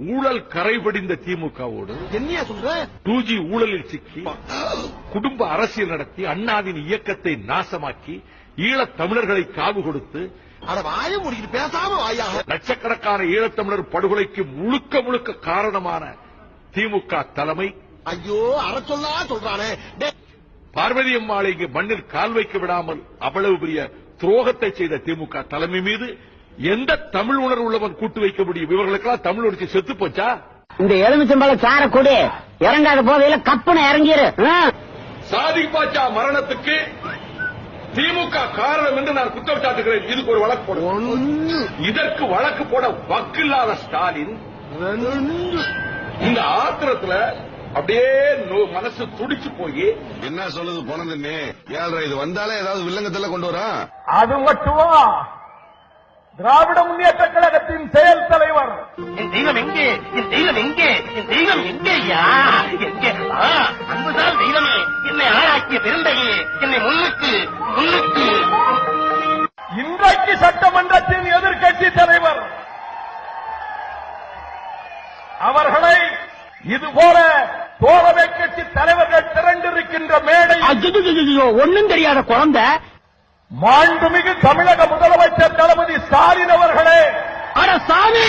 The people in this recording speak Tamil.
ஊழல் கரைபடிந்த திமுகவோடு என்ன சொல்ற 2G ஊழலில் சிக்கி குடும்ப அரசியல் நடத்தி அண்ணாவின் இயக்கத்தை நாசமாக்கி ஈழத் தமிழர்களை காவு கொடுத்து வாய முடிக்கிட்டு பேசாம வாயாக லட்சக்கணக்கான ஈழத்தமிழர் படுகொலைக்கு முழுக்க முழுக்க காரணமான திமுக தலைமை ஐயோ அற சொல்லா சொல்றானே பார்வதி அம்மாளை இங்கு மண்ணில் கால் வைக்க விடாமல் அவ்வளவு பெரிய துரோகத்தை செய்த திமுக தலைமை மீது எந்த தமிழ் உணர்வு உள்ளவன் கூட்டு வைக்க முடியும்? இவர்களுக்கெல்லாம் தமிழ் உணர்ச்சி செத்து போச்சா? இந்த எலுமிச்சம்பழ சார கூடி இறங்காத போதையில கப்புன இறங்கிரு. சாதிக் பாட்சா மரணத்துக்கு திமுக காரணம் என்று நான் குற்றம் சாட்டுகிறேன். இதுக்கு ஒரு வழக்கு போட, இதற்கு வழக்கு போட வக்கில்லாத ஸ்டாலின் இந்த ஆத்திரத்துல அப்படியே மனசு துடிச்சு போய் என்ன சொல்லுது போனதுன்னு ஏழ்ற இது வந்தாலே ஏதாவது வில்லங்கத்துல கொண்டு வரா. அது மட்டுமா திராவிட முன்னேற்ற கழகத்தின் செயல் தலைவர் என் தெய்வம் எங்கே, என் தெய்வம் எங்கே, என் தெய்வம் எங்கேயா, எங்கே அன்புதான் தெய்வமே, என்னை ஆளாக்கிய பெருந்தையே, என்னை முன்னுக்கு முன்னுக்கு. இன்றைக்கு சட்டமன்றத்தின் எதிர்க்கட்சி தலைவர் அவர்களை இதுபோல தோழமை கட்சி தலைவர்கள் திரண்டிருக்கின்ற மேடை ஒன்னும் தெரியாத குழந்தை மாண்புமிகு தமிழக முதலமைச்சர் தளபதி ஸ்டாலின் அவர்களே அட சாமி